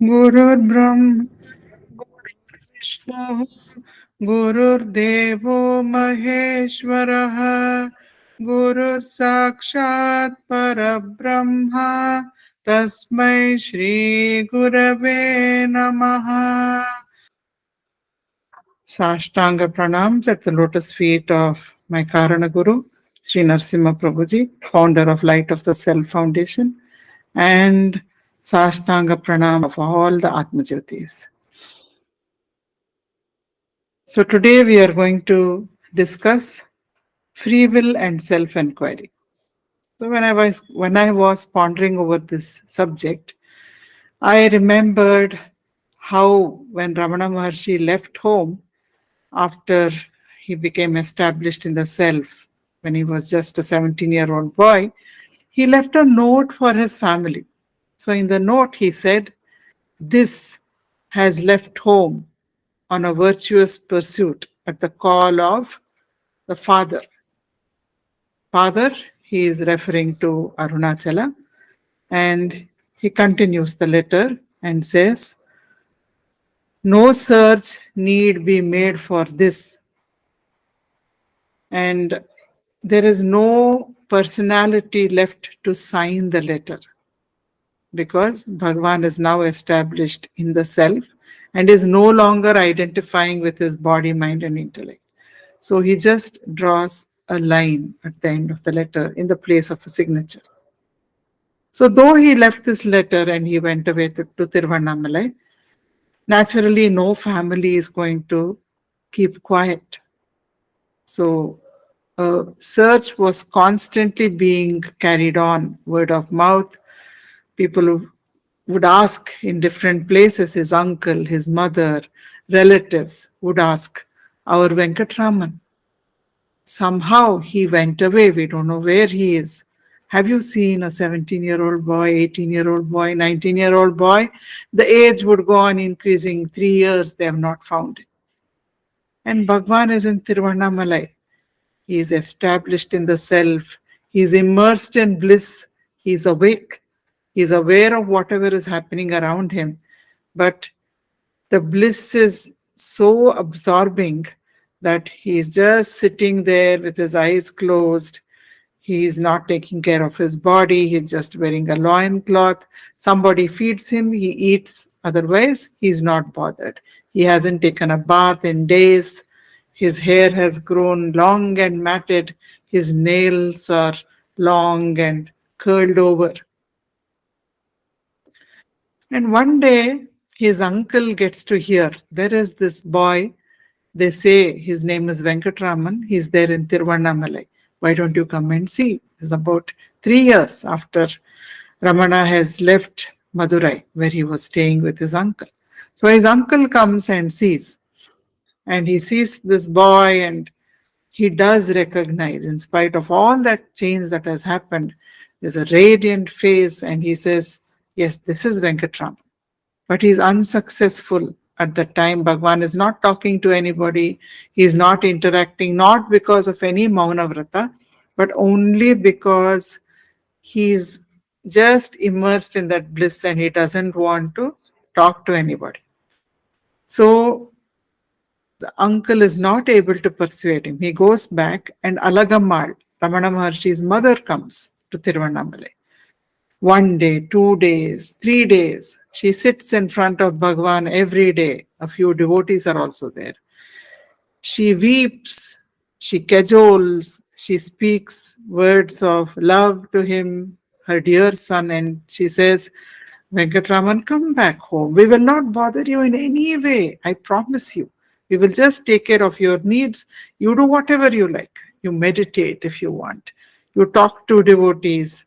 Gurur Brahma, Gurur Vishnu, Gurur Devo Maheshwaraha, Gurur Sakshat Parabrahma, Tasmai Shri Gurave Namaha. Sashtanga Pranams at the lotus feet of my Karana Guru, Sri Narsimha Prabhuji, founder of Light of the Self Foundation, and Sashtanga Pranam of all the Atma Jyotis. So today we are going to discuss free will and self-inquiry. So when I was pondering over this subject, I remembered how when Ramana Maharshi left home after he became established in the self, when he was just a 17-year-old boy, he left a note for his family. So in the note he said, "This has left home on a virtuous pursuit at the call of the father." Father, he is referring to Arunachala, and he continues the letter and says, "No search need be made for this, and there is no personality left to sign the letter because Bhagavan is now established in the self and is no longer identifying with his body, mind, and intellect. So he just draws a line at the end of the letter in the place of a signature. So though he left this letter and he went away to Tiruvannamalai, naturally no family is going to keep quiet. So a search was constantly being carried on, word of mouth. People who would ask in different places, his uncle, his mother, relatives would ask, "Our Venkatraman, somehow he went away. We don't know where he is. Have you seen a 17-year-old boy, 18-year-old boy, 19-year-old boy?" The age would go on increasing. 3 years, they have not found it. And Bhagwan is in Tiruvannamalai. He is established in the self. He is immersed in bliss. He is awake. He is aware of whatever is happening around him. But the bliss is so absorbing that he is just sitting there with his eyes closed. He is not taking care of his body. He's just wearing a loincloth. Somebody feeds him, he eats. Otherwise, he's not bothered. He hasn't taken a bath in days. His hair has grown long and matted. His nails are long and curled over. And one day, his uncle gets to hear there is this boy. They say his name is Venkatraman. He's there in Tiruvannamalai. Why don't you come and see? It's about 3 years after Ramana has left Madurai, where he was staying with his uncle. So his uncle comes and sees, and he sees this boy, and he does recognize, in spite of all that change that has happened, there's a radiant face, and he says, "Yes, this is Venkatraman." But he's unsuccessful at the time. Bhagwan is not talking to anybody. He's not interacting, not because of any Mauna Vrata, but only because he's just immersed in that bliss and he doesn't want to talk to anybody. So the uncle is not able to persuade him. He goes back, and Alagammal, Ramana Maharshi's mother, comes to Tiruvannamalai. 1 day, 2 days, 3 days. She sits in front of Bhagwan every day. A few devotees are also there. She weeps, she cajoles, she speaks words of love to him, her dear son, and she says, "Venkatraman, come back home. We will not bother you in any way. I promise you. We will just take care of your needs. You do whatever you like. You meditate if you want. You talk to devotees.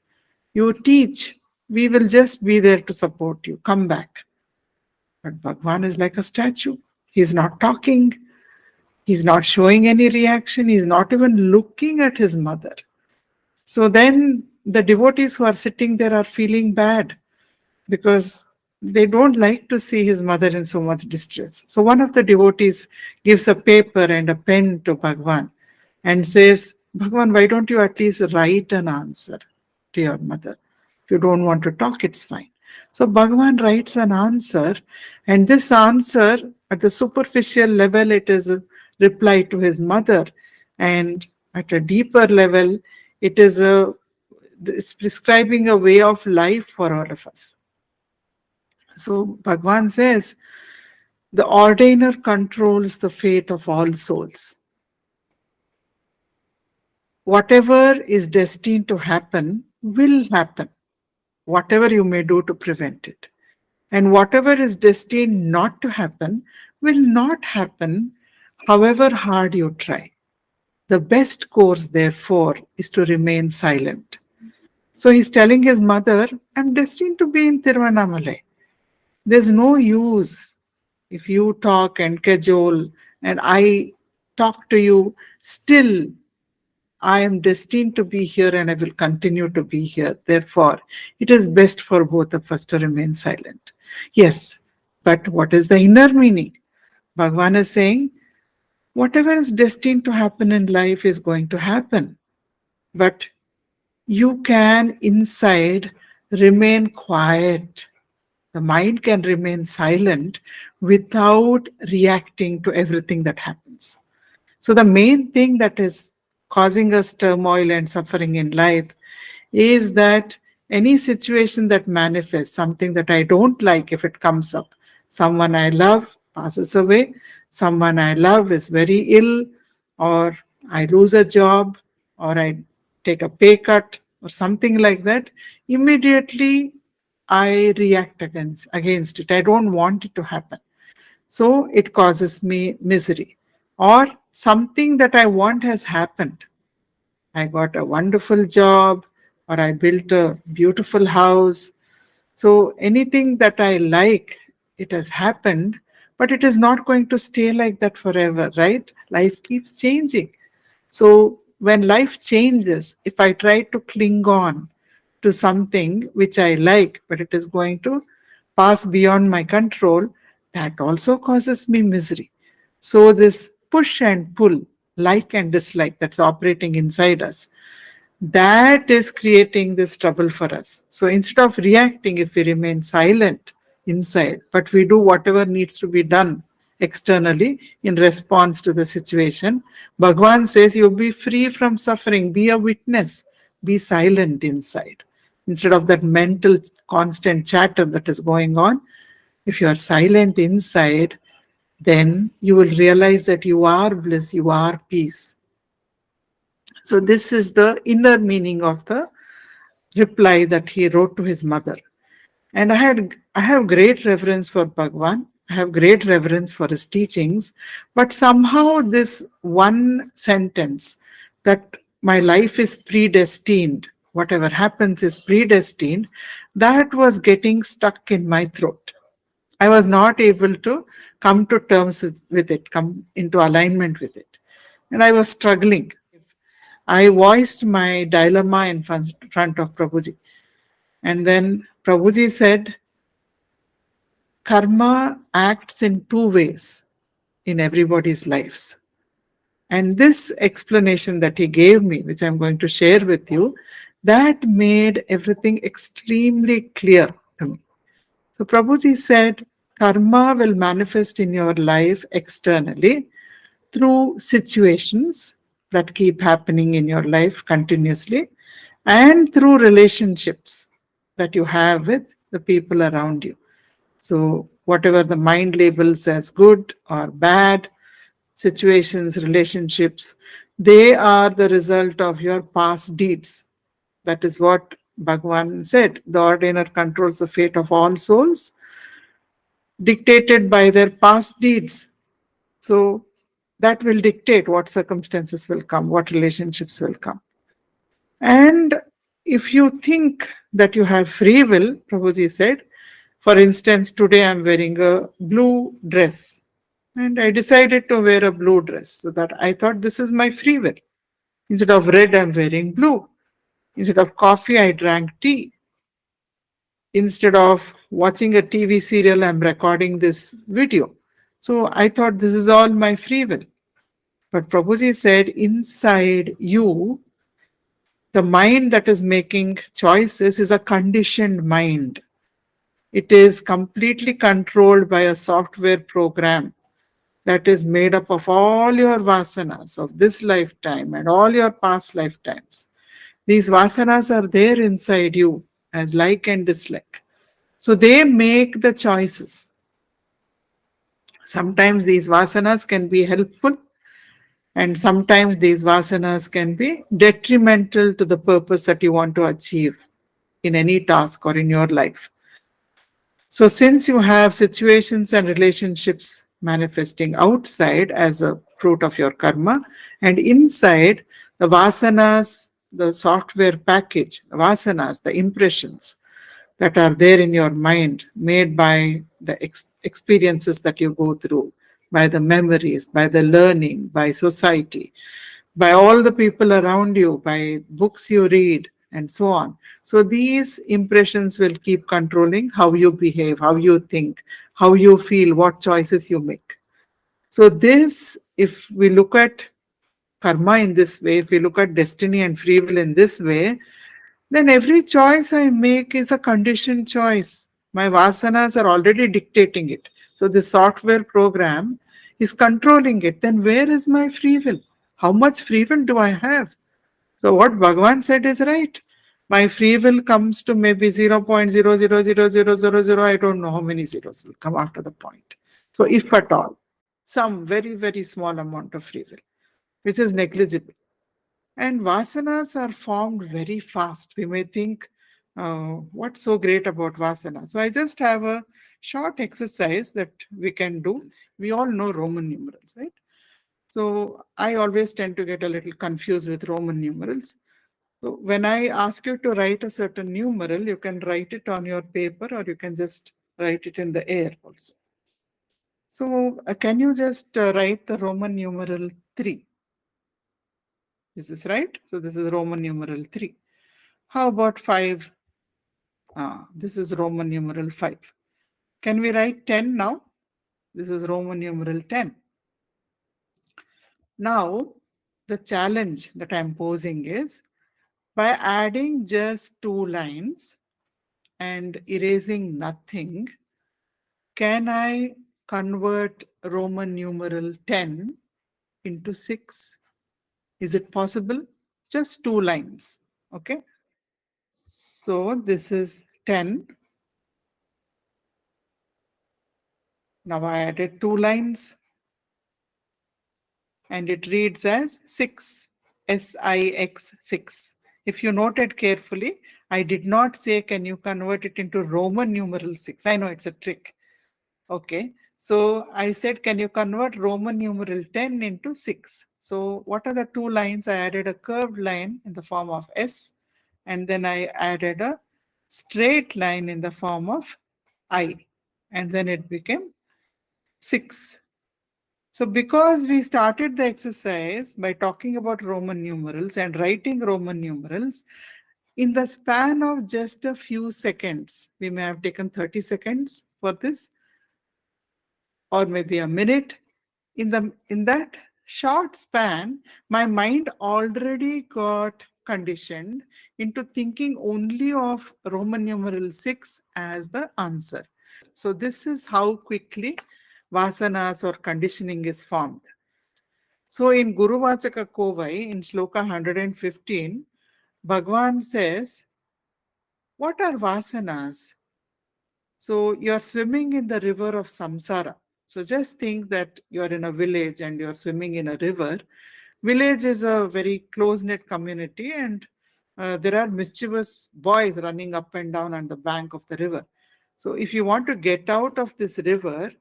You teach. We will just be there to support you. Come back." But Bhagwan is like a statue. He's not talking. He's not showing any reaction. He's not even looking at his mother. So then the devotees who are sitting there are feeling bad because they don't like to see his mother in so much distress. So one of the devotees gives a paper and a pen to Bhagwan and says, "Bhagwan, why don't you at least write an answer to your mother? If you don't want to talk, it's fine." So Bhagavan writes an answer, and this answer, at the superficial level, it is a reply to his mother, and at a deeper level, it is it's prescribing a way of life for all of us. So Bhagavan says, the ordainer controls the fate of all souls. Whatever is destined to happen will happen, whatever you may do to prevent it. And whatever is destined not to happen will not happen, however hard you try. The best course, therefore, is to remain silent. So he's telling his mother, I'm destined to be in Tiruvannamalai. There's no use if you talk and cajole and I talk to you, still I am destined to be here and I will continue to be here. Therefore, it is best for both of us to remain silent. Yes, but what is the inner meaning? Bhagavan is saying, whatever is destined to happen in life is going to happen. But you can inside remain quiet. The mind can remain silent without reacting to everything that happens. So the main thing that is causing us turmoil and suffering in life is that any situation that manifests, something that I don't like if it comes up, someone I love passes away, someone I love is very ill, or I lose a job, or I take a pay cut, or something like that, immediately I react against it. I don't want it to happen. So it causes me misery. Or something that I want has happened. I got a wonderful job, or I built a beautiful house. So anything that I like, it has happened, but it is not going to stay like that forever, right? Life keeps changing. So when life changes, if I try to cling on to something which I like, but it is going to pass beyond my control, that also causes me misery. So this push and pull, like and dislike that's operating inside us, that is creating this trouble for us. So instead of reacting, if we remain silent inside, but we do whatever needs to be done externally in response to the situation, Bhagavan says you'll be free from suffering, be a witness, be silent inside. Instead of that mental constant chatter that is going on, if you are silent inside, then you will realize that you are bliss, you are peace. So this is the inner meaning of the reply that he wrote to his mother. And I have great reverence for Bhagavan. I have great reverence for his teachings. But somehow this one sentence that my life is predestined, whatever happens is predestined, that was getting stuck in my throat. I was not able to come to terms with it, come into alignment with it. And I was struggling. I voiced my dilemma in front of Prabhuji. And then Prabhuji said, karma acts in two ways in everybody's lives. And this explanation that he gave me, which I'm going to share with you, that made everything extremely clear to me. So Prabhuji said, karma will manifest in your life externally through situations that keep happening in your life continuously, and through relationships that you have with the people around you. So whatever the mind labels as good or bad, situations, relationships, they are the result of your past deeds. That is what Bhagavan said. The ordainer controls the fate of all souls, dictated by their past deeds. So that will dictate what circumstances will come, what relationships will come. And if you think that you have free will, Prabhuji said, for instance, today I'm wearing a blue dress and I decided to wear a blue dress, so that I thought this is my free will. Instead of red, I'm wearing blue. Instead of coffee, I drank tea. Instead of watching a TV serial, I'm recording this video. So I thought this is all my free will. But Prabhuji said, inside you, the mind that is making choices is a conditioned mind. It is completely controlled by a software program that is made up of all your vasanas of this lifetime and all your past lifetimes. These vasanas are there inside you as like and dislike. So they make the choices. Sometimes these vasanas can be helpful, and sometimes these vasanas can be detrimental to the purpose that you want to achieve in any task or in your life. So, since you have situations and relationships manifesting outside as a fruit of your karma, and inside the vasanas, the software package, the vasanas, the impressions that are there in your mind, made by the experiences that you go through, by the memories, by the learning, by society, by all the people around you, by books you read, and so on. So these impressions will keep controlling how you behave, how you think, how you feel, what choices you make. So, this, if we look at karma in this way, if we look at destiny and free will in this way, then every choice I make is a conditioned choice. My vasanas are already dictating it. So the software program is controlling it. Then where is my free will? How much free will do I have? So what Bhagavan said is right. My free will comes to maybe 0.0000000. I don't know how many zeros will come after the point. So if at all, some very, very small amount of free will, which is negligible. And vasanas are formed very fast. We may think, what's so great about vasana? So I just have a short exercise that we can do. We all know Roman numerals, right? So I always tend to get a little confused with Roman numerals. So when I ask you to write a certain numeral, you can write it on your paper or you can just write it in the air also. So can you just write the Roman numeral 3? Is this right? So this is Roman numeral 3. How about 5? This is Roman numeral 5. Can we write 10 now? This is Roman numeral 10. Now, the challenge that I'm posing is, by adding just 2 lines and erasing nothing, can I convert Roman numeral 10 into 6? Is it possible? Just 2 lines. Okay. So this is 10. Now I added 2 lines and it reads as 6, SIX 6. If you noted carefully, I did not say, can you convert it into Roman numeral 6? I know it's a trick. Okay. So I said, can you convert Roman numeral 10 into 6? So what are the 2 lines? I added a curved line in the form of S, and then I added a straight line in the form of I, and then it became 6. So because we started the exercise by talking about Roman numerals and writing Roman numerals, in the span of just a few seconds, we may have taken 30 seconds for this, or maybe a minute. In that short span, my mind already got conditioned into thinking only of Roman numeral 6 as the answer. So this is how quickly vasanas or conditioning is formed. So in Guru Vachaka Kovai, in Shloka 115, Bhagavan says, what are vasanas? So you're swimming in the river of samsara. So just think that you're in a village and you're swimming in a river. Village is a very close-knit community, and there are mischievous boys running up and down on the bank of the river. So if you want to get out of this river,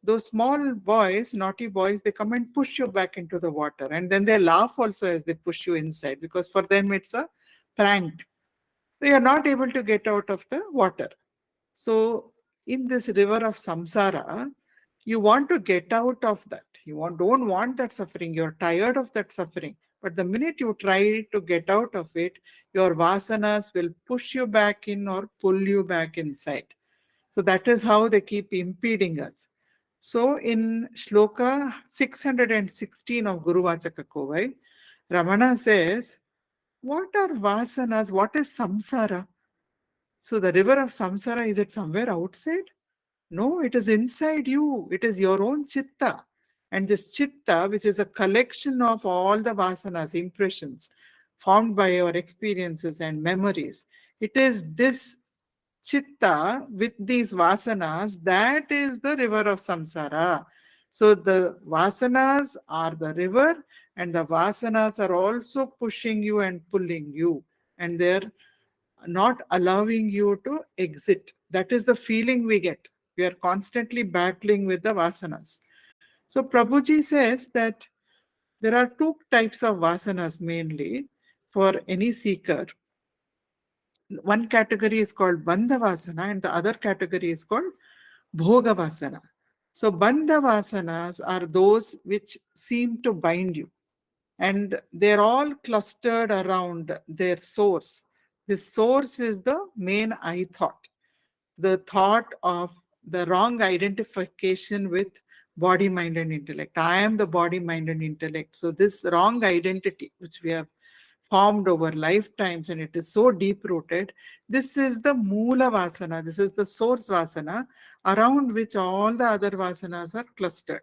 those small boys, naughty boys, they come and push you back into the water. And then they laugh also as they push you inside, because for them it's a prank. So you're not able to get out of the water. So in this river of samsara, you want to get out of that. Don't want that suffering. You're tired of that suffering. But the minute you try to get out of it, your vasanas will push you back in or pull you back inside. So that is how they keep impeding us. So in Shloka 616 of Guru Vachaka Kovai, Ramana says, what are vasanas? What is samsara? So the river of samsara, is it somewhere outside? No, it is inside you. It is your own chitta. And this chitta, which is a collection of all the vasanas, impressions formed by our experiences and memories, it is this chitta with these vasanas that is the river of samsara. So the vasanas are the river, and the vasanas are also pushing you and pulling you, and they're not allowing you to exit. That is the feeling we get. We are constantly battling with the vasanas. So Prabhuji says that there are two types of vasanas mainly for any seeker. One category is called Bandha Vasana and the other category is called Bhoga Vasana. So Bandha Vasanas are those which seem to bind you, and they're all clustered around their source. This source is the main I thought, the thought of the wrong identification with body, mind, and intellect. I am the body, mind, and intellect. So, this wrong identity, which we have formed over lifetimes, and it is so deep rooted, this is the Moola Vasana, this is the source Vasana around which all the other Vasanas are clustered.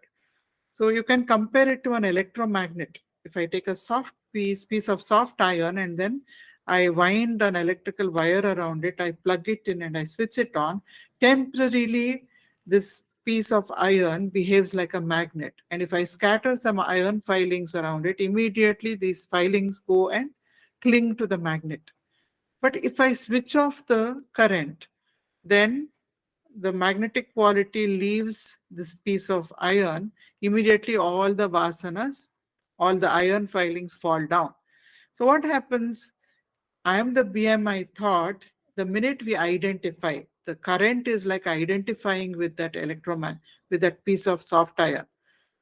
So you can compare it to an electromagnet. If I take a soft piece of soft iron, and then I wind an electrical wire around it, I plug it in and I switch it on, temporarily this piece of iron behaves like a magnet. And if I scatter some iron filings around it, immediately these filings go and cling to the magnet. But if I switch off the current, then the magnetic quality leaves this piece of iron, immediately all the vasanas, all the iron filings fall down. So what happens? I am the BMI thought. The minute we identify, the current is like identifying with that electromagnet, with that piece of soft iron.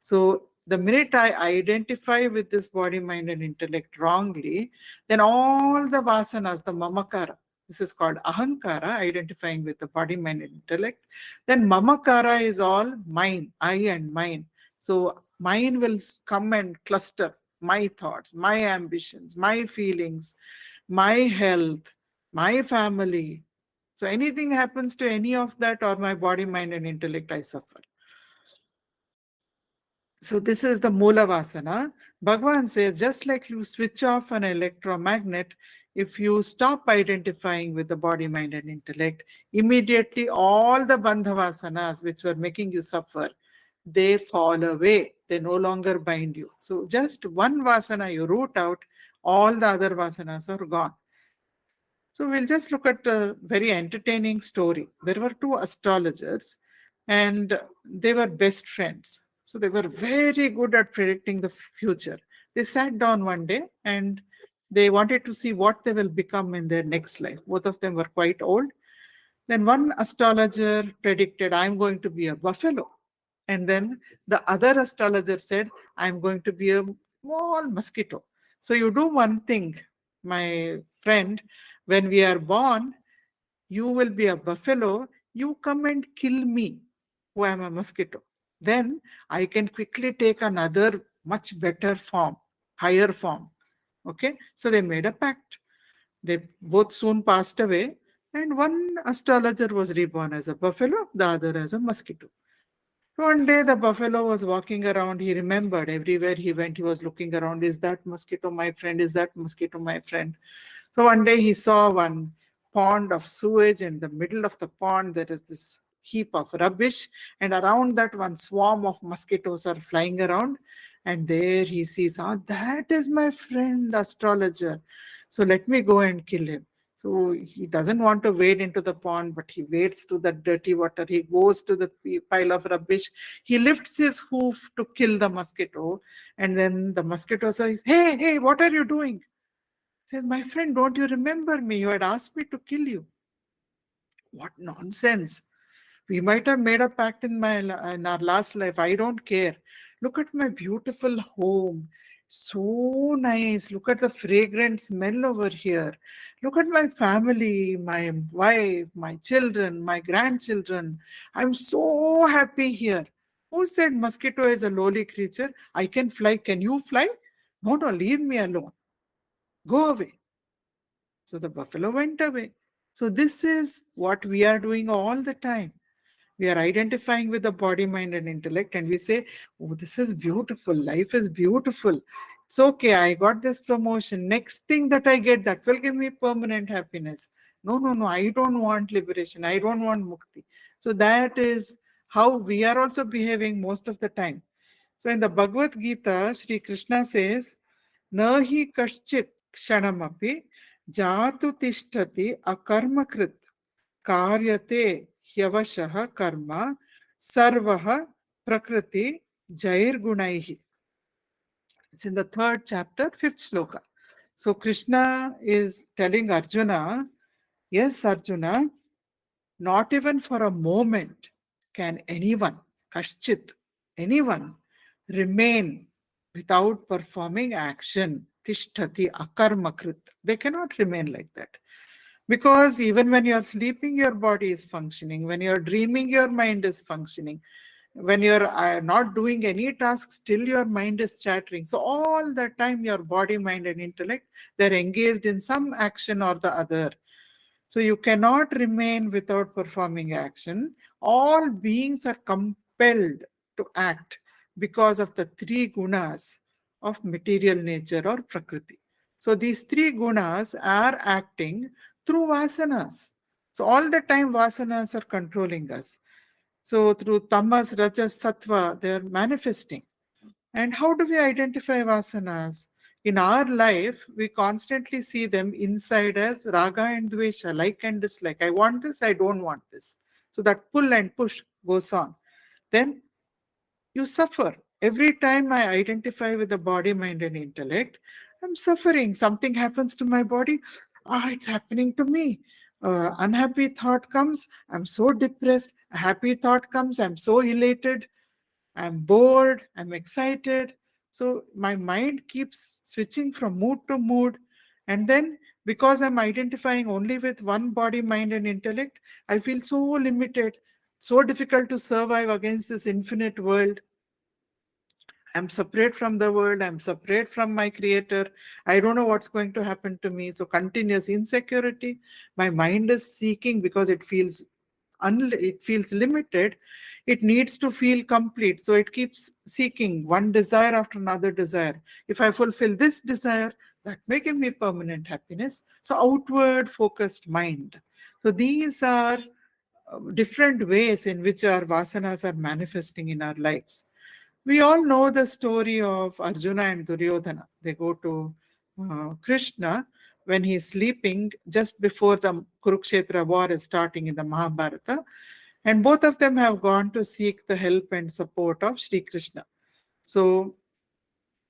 So the minute I identify with this body, mind, and intellect wrongly, then all the vasanas, the mamakara, this is called ahankara, identifying with the body, mind, and intellect. Then mamakara is all mine, I and mine. So mine will come and cluster my thoughts, my ambitions, my feelings, my health, my family. So anything happens to any of that or my body, mind, and intellect, I suffer. So this is the Moola Vasana. Bhagavan says, just like you switch off an electromagnet, if you stop identifying with the body, mind, and intellect, immediately all the Bandha Vasanas which were making you suffer, they fall away. They no longer bind you. So just one Vasana you root out, all the other Vasanas are gone. So we'll just look at a very entertaining story. There were two astrologers and they were best friends. So they were very good at predicting the future. They sat down one day and they wanted to see what they will become in their next life. Both of them were quite old. Then one astrologer predicted, I'm going to be a buffalo. And then the other astrologer said, I'm going to be a small mosquito. So you do one thing, my friend, when we are born, you will be a buffalo, you come and kill me, who am a mosquito. Then I can quickly take another much better form, higher form. Okay, so they made a pact. They both soon passed away, and one astrologer was reborn as a buffalo, the other as a mosquito. So one day the buffalo was walking around. He remembered everywhere he went, he was looking around. Is that mosquito my friend? Is that mosquito my friend? So one day he saw one pond of sewage. In the middle of the pond, there is this heap of rubbish. And around that, one swarm of mosquitoes are flying around. And there he sees, that is my friend, astrologer. So let me go and kill him. So he doesn't want to wade into the pond, but he wades to the dirty water. He goes to the pile of rubbish. He lifts his hoof to kill the mosquito. And then the mosquito says, hey, hey, what are you doing? He says, my friend, don't you remember me? You had asked me to kill you. What nonsense. We might have made a pact in our last life. I don't care. Look at my beautiful home. So nice. Look at the fragrant smell over here. Look at my family, my wife, my children, my grandchildren. I'm so happy here. Who said mosquito is a lowly creature? I can fly. Can you fly? No, no, leave me alone. Go away. So the buffalo went away. So this is what we are doing all the time. We are identifying with the body, mind, and intellect, and we say, oh, this is beautiful. Life is beautiful. It's okay. I got this promotion. Next thing that I get, that will give me permanent happiness. No, no, no. I don't want liberation. I don't want mukti. So that is how we are also behaving most of the time. So in the Bhagavad Gita, Sri Krishna says, Nahi kaschit kshanamapi jatu tishtati akarmakrit karyate hyavashah karma sarvah prakriti jair gunaihi. It's in the third chapter, fifth sloka. So Krishna is telling Arjuna, yes, Arjuna, not even for a moment can anyone, kaschit, anyone, remain without performing action. Tishtati akarmakrit. They cannot remain like that. Because even when you're sleeping, your body is functioning. When you're dreaming, your mind is functioning. When you're not doing any task, still your mind is chattering. So all the time, your body, mind, and intellect, they're engaged in some action or the other. So you cannot remain without performing action. All beings are compelled to act because of the three gunas of material nature or prakriti. So these three gunas are acting through vasanas. So all the time vasanas are controlling us. So through tamas, rajas, sattva, they are manifesting. And how do we identify vasanas? In our life, we constantly see them inside as raga and dvesha, like and dislike. I want this, I don't want this. So that pull and push goes on. Then you suffer. Every time I identify with the body, mind, and intellect, I'm suffering. Something happens to my body. Ah, it's happening to me. Unhappy thought comes. I'm so depressed. A happy thought comes. I'm so elated. I'm bored, I'm excited. So my mind keeps switching from mood to mood. And then because I'm identifying only with one body, mind, and intellect, I feel so limited, so difficult to survive against this infinite world. I'm separate from the world. I'm separate from my creator. I don't know what's going to happen to me. So continuous insecurity. My mind is seeking because it feels it feels limited. It needs to feel complete. So it keeps seeking one desire after another desire. If I fulfill this desire, that may give me permanent happiness. So outward focused mind. So these are different ways in which our vasanas are manifesting in our lives. We all know the story of Arjuna and Duryodhana. They go to Krishna when he's sleeping just before the Kurukshetra war is starting in the Mahabharata. And both of them have gone to seek the help and support of Sri Krishna. So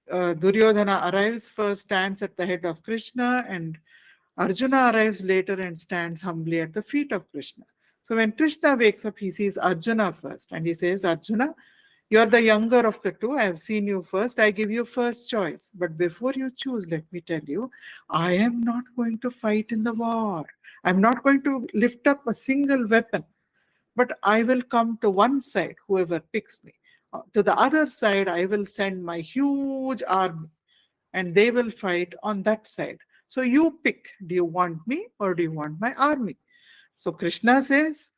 Duryodhana arrives first, stands at the head of Krishna, and Arjuna arrives later and stands humbly at the feet of Krishna. So when Krishna wakes up, he sees Arjuna first and he says, Arjuna, you are the younger of the two. I have seen you first. I give you first choice. But before you choose, let me tell you, I am not going to fight in the war. I'm not going to lift up a single weapon. But I will come to one side, whoever picks me. To the other side, I will send my huge army and they will fight on that side. So you pick, do you want me or do you want my army? So Krishna says,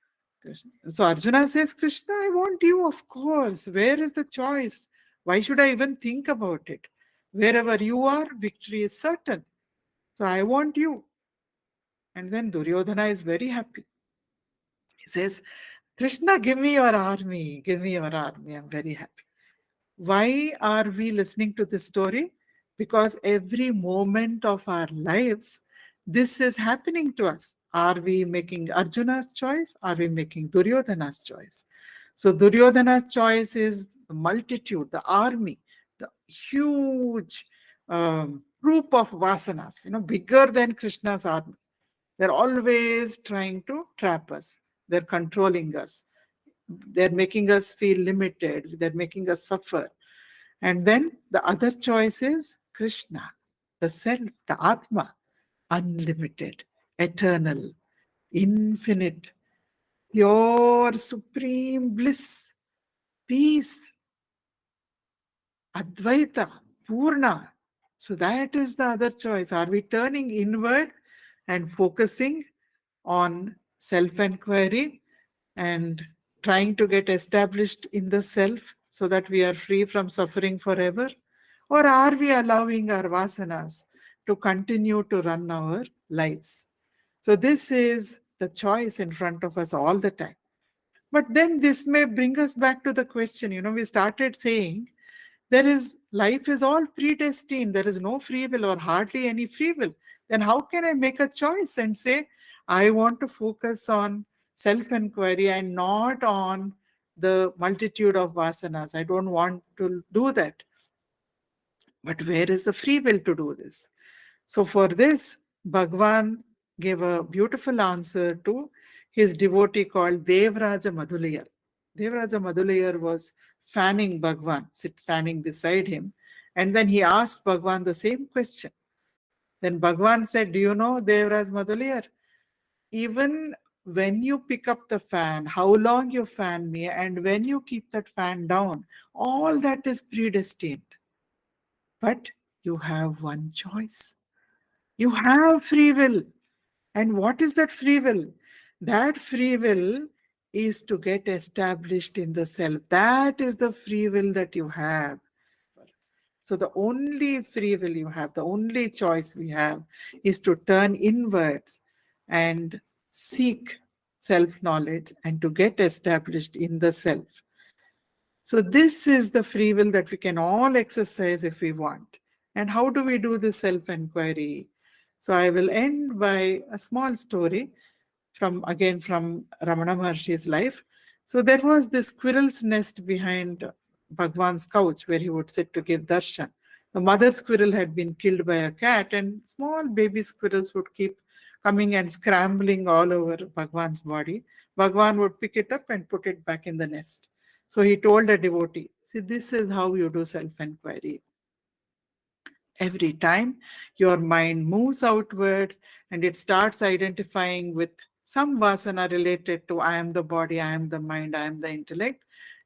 so Arjuna says, Krishna, I want you, of course. Where is the choice? Why should I even think about it? Wherever you are, victory is certain. So I want you. And then Duryodhana is very happy. He says, Krishna, give me your army. Give me your army. I'm very happy. Why are we listening to this story? Because every moment of our lives, this is happening to us. Are we making Arjuna's choice? Are we making Duryodhana's choice? So Duryodhana's choice is the multitude, the army, the huge group of vasanas, bigger than Krishna's army. They're always trying to trap us. They're controlling us. They're making us feel limited. They're making us suffer. And then the other choice is Krishna, the self, the Atma, unlimited, eternal, infinite, pure, supreme bliss, peace, Advaita, Purna. So that is the other choice. Are we turning inward and focusing on self-inquiry and trying to get established in the self so that we are free from suffering forever? Or are we allowing our vasanas to continue to run our lives? So this is the choice in front of us all the time. But then this may bring us back to the question, we started saying life is all predestined. There is no free will or hardly any free will. Then how can I make a choice and say, I want to focus on self-inquiry and not on the multitude of vasanas. I don't want to do that. But where is the free will to do this? So for this, Bhagwan gave a beautiful answer to his devotee called Devraja Madhulayar. Devraja Madhulayar was fanning Bhagwan, standing beside him. And then he asked Bhagwan the same question. Then Bhagwan said, do you know, Devraj Madhulayar, even when you pick up the fan, how long you fan me, and when you keep that fan down, all that is predestined. But you have one choice. You have free will. And what is that free will? That free will is to get established in the self. That is the free will that you have. So the only free will you have, the only choice we have is to turn inwards and seek self-knowledge and to get established in the self. So this is the free will that we can all exercise if we want. And how do we do this self-inquiry? So I will end by a small story from Ramana Maharshi's life. So there was this squirrel's nest behind Bhagwan's couch where he would sit to give darshan. The mother squirrel had been killed by a cat, and small baby squirrels would keep coming and scrambling all over Bhagwan's body. Bhagwan would pick it up and put it back in the nest. So he told a devotee, see, this is how you do self-inquiry. Every time your mind moves outward and it starts identifying with some vasana related to I am the body, I am the mind, I am the intellect,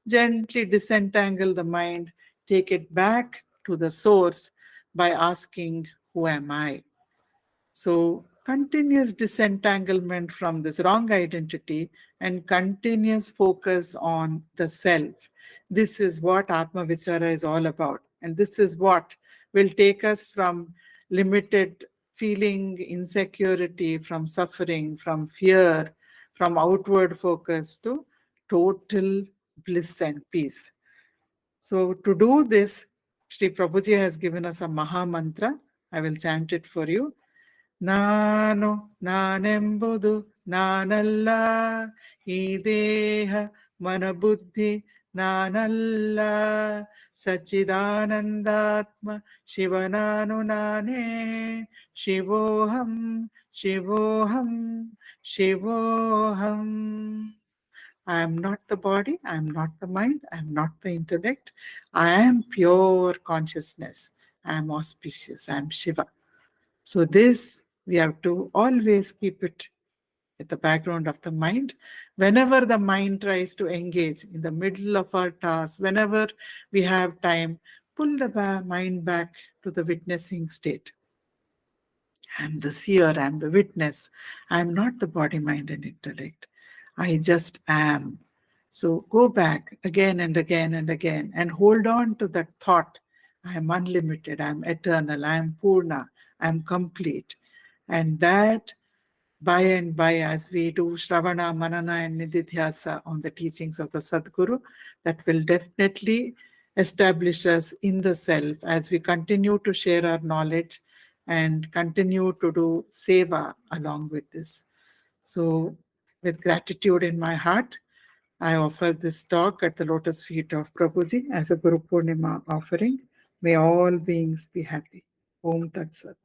gently disentangle the mind, take it back to the source by asking, who am I? So continuous disentanglement from this wrong identity and continuous focus on the self. This is what Atma Vichara is all about. And this is what will take us from limited feeling, insecurity, from suffering, from fear, from outward focus to total bliss and peace. So to do this, Sri Prabhuji has given us a Maha Mantra. I will chant it for you. ನಾನು ನಾನೆಂಬುದು ನಾನಲ್ಲ, ಈ ದೇಹ ಮನಬುದ್ಧಿ ನಾನಲ್ಲ, ಸಚ್ಚಿದಾನಂದಾತ್ಮ ಶಿವನಾನು ನಾನೇ, ಶಿವೋಹಂ ಶಿವೋಹಂ ಶಿವೋಹಂ. I am not the body, I am not the mind, I am not the intellect. I am pure consciousness. I am auspicious, I am Shiva. So this, we have to always keep it at the background of the mind. Whenever the mind tries to engage in the middle of our task, whenever we have time, pull the mind back to the witnessing state. I am the seer, I am the witness. I am not the body, mind, and intellect. I just am. So go back again and again and again and hold on to that thought. I am unlimited, I am eternal, I am Purna, I am complete. And that by and by, as we do Shravana, Manana, and Nididhyasa on the teachings of the Sadguru, that will definitely establish us in the self as we continue to share our knowledge and continue to do seva along with this. So with gratitude in my heart, I offer this talk at the lotus feet of Prabhuji as a Guru Purnima offering. May all beings be happy. Om Tat Sat.